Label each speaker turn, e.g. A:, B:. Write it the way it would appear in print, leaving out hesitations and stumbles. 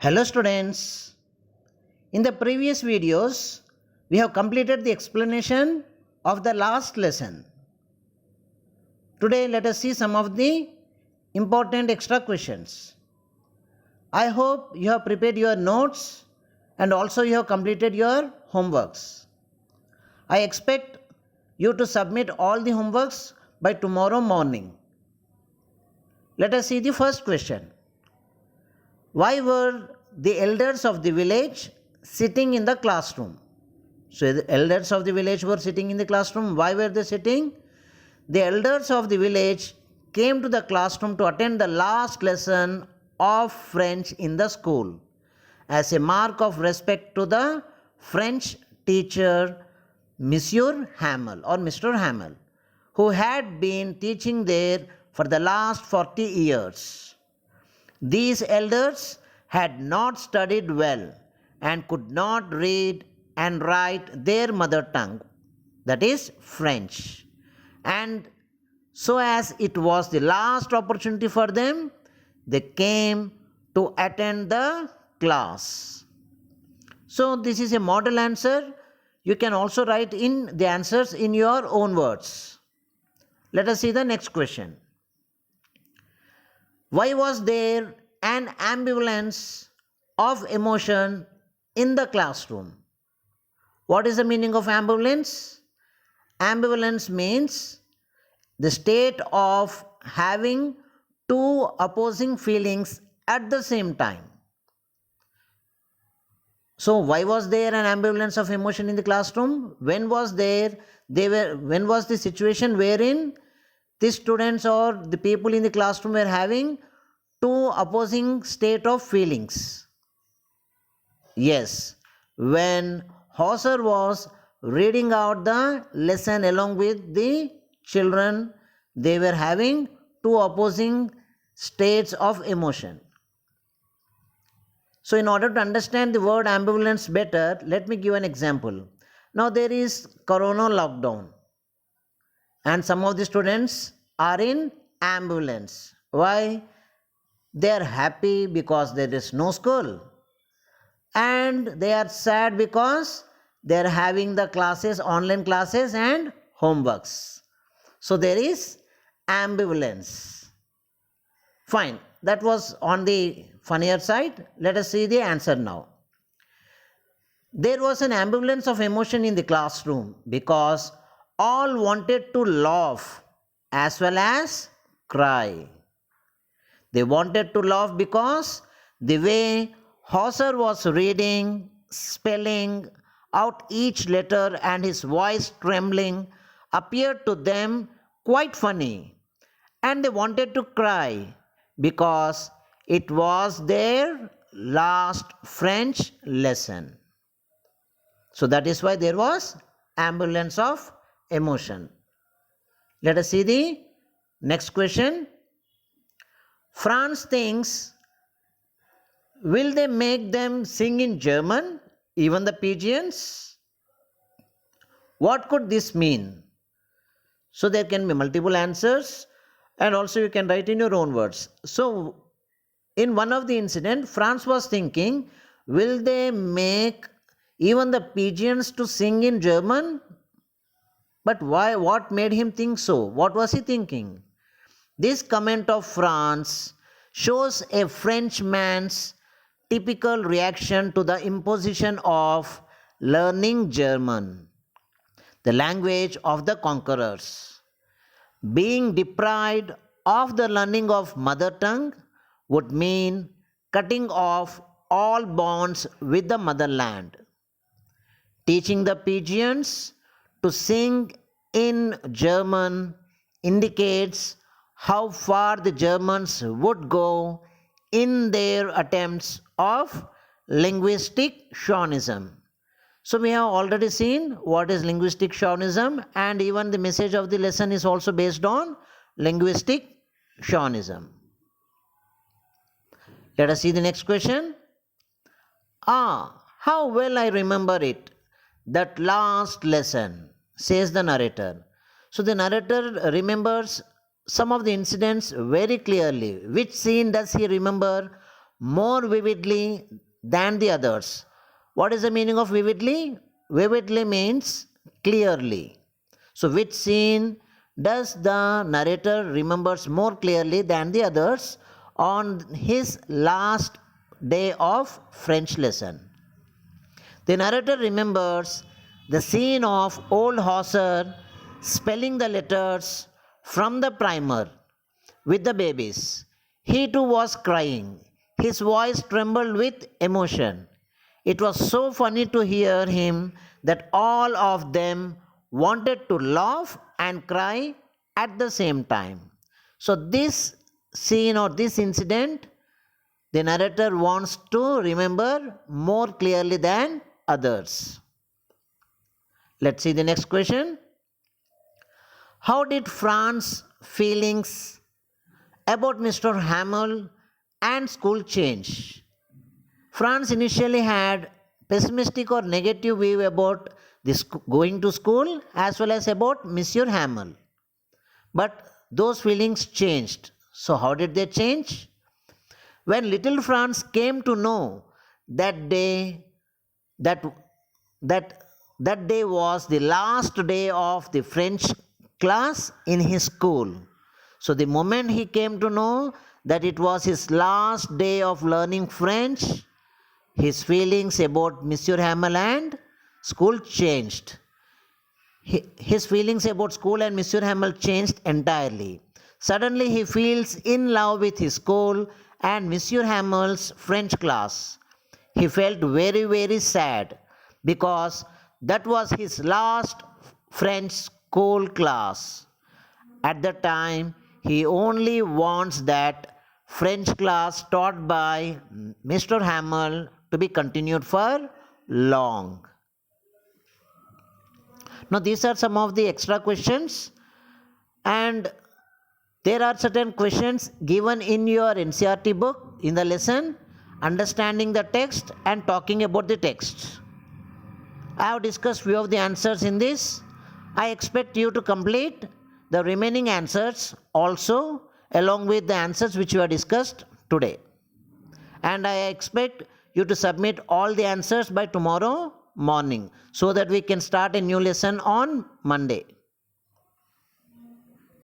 A: Hello students, in the previous videos we have completed the explanation of the last lesson. Today let us see some of the important extra questions. I hope you have prepared your notes and also you have completed your homeworks. I expect you to submit all the homeworks by tomorrow morning. Let us see the first question. Why were the elders of the village sitting in the classroom? So the elders of the village were sitting in the classroom. Why were they sitting? The elders of the village came to the classroom to attend the last lesson of French in the school as a mark of respect to the French teacher Monsieur Hamel or Mr. Hamel, who had been teaching there for the last 40 years. These elders had not studied well and could not read and write their mother tongue, that is French. And so, as it was the last opportunity for them, they came to attend the class. So, this is a model answer. You can also write in the answers in your own words. Let us see the next question. Why was there an ambivalence of emotion in the classroom? What is the meaning of ambivalence? Ambivalence means the state of having two opposing feelings at the same time. So why was there an ambivalence of emotion in the classroom? When was the situation wherein the students or the people in the classroom were having two opposing state of feelings? Yes, when Hauser was reading out the lesson along with the children, they were having two opposing states of emotion. So in order to understand the word ambivalence better, let me give an example. Now there is corona lockdown and some of the students are in ambivalence. Why? They are happy because there is no school, and they are sad because they are having the classes, online classes and homeworks. So there is ambivalence. Fine, that was on the funnier side. Let us see the answer now. There was an ambivalence of emotion in the classroom because all wanted to laugh as well as cry. They wanted to laugh because the way Hauser was reading, spelling out each letter and his voice trembling appeared to them quite funny. And they wanted to cry because it was their last French lesson. So that is why there was ambivalence of emotion. Let us see the next question. Franz thinks, will they make them sing in German, even the pigeons? What could this mean? So there can be multiple answers and also you can write in your own words. So in one of the incident, Franz was thinking, will they make even the pigeons to sing in German? But why? What made him think so? What was he thinking? This comment of Franz shows a Frenchman's typical reaction to the imposition of learning German, the language of the conquerors. Being deprived of the learning of mother tongue would mean cutting off all bonds with the motherland. Teaching the pigeons to sing in German indicates how far the Germans would go in their attempts of linguistic chauvinism. So we have already seen what is linguistic chauvinism, and even the message of the lesson is also based on linguistic chauvinism. Let us see the next question. How well I remember it, that last lesson, says the narrator. So the narrator remembers some of the incidents very clearly. Which scene does he remember? more vividly than the others. What is the meaning of vividly? Vividly means clearly. So, which scene does the narrator remembers more clearly than the others on his last day of French lesson? The narrator remembers the scene of old Hauser spelling the letters from the primer with the babies. He too was crying. His voice trembled with emotion. It was so funny to hear him that all of them wanted to laugh and cry at the same time. So, this scene or this incident, the narrator wants to remember more clearly than others. Let's see the next question. How did Fran's feelings about Mr. Hamel and school change? Franz initially had pessimistic or negative view about this going to school as well as about Monsieur Hamel. But those feelings changed. So how did they change? When little Franz came to know that day that that day was the last day of the French class in his school. So the moment he came to know that it was his last day of learning French, his feelings about Monsieur Hamel and school changed. His feelings about school and Monsieur Hamel changed entirely. Suddenly he feels in love with his school and Monsieur Hamel's French class. He felt very, very sad because that was his last French school class. At the time, he only wants that French class taught by Mr. Hamel to be continued for long. Now, these are some of the extra questions, and there are certain questions given in your NCERT book in the lesson, understanding the text and talking about the text. I have discussed few of the answers in this. I expect you to complete the remaining answers also along with the answers which you have discussed today. And I expect you to submit all the answers by tomorrow morning so that we can start a new lesson on Monday.